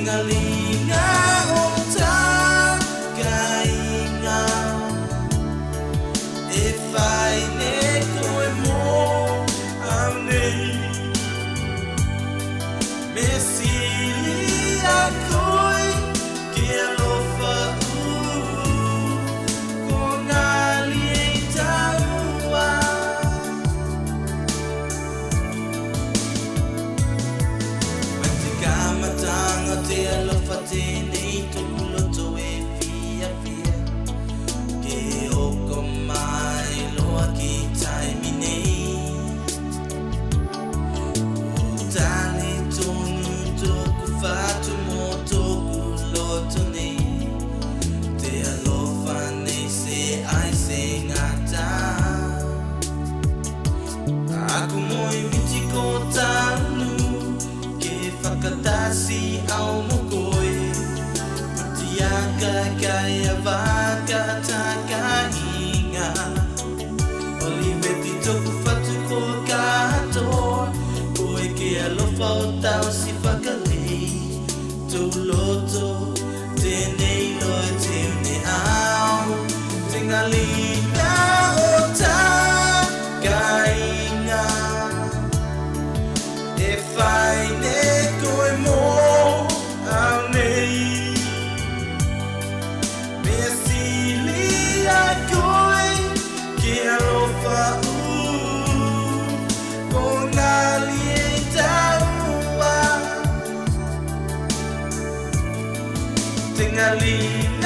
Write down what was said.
Tingalinga o ta kaiga e whai ne koe mō anei me sili a koe ke alofa ko ngali e taua me te kamatanga te alofa tēnei tōku loto e whia whia ke oko mai loa ki taimi nei o tane tonu tōku whatu mō tōku loto nei te alofa nei se ai se ngata aku moi miti ko tanu ke whakatasi au mo koe Tiaka kaya waka taka inga Oli veti toku whatu ko katoa Koe ke alofa o tau si whakalei Tau loto tēnei loa te une au Tingalinga o ta kaiga E whai ne koe mō au nei Mea sili a koe ke alofa ko ngali e taua Tingalinga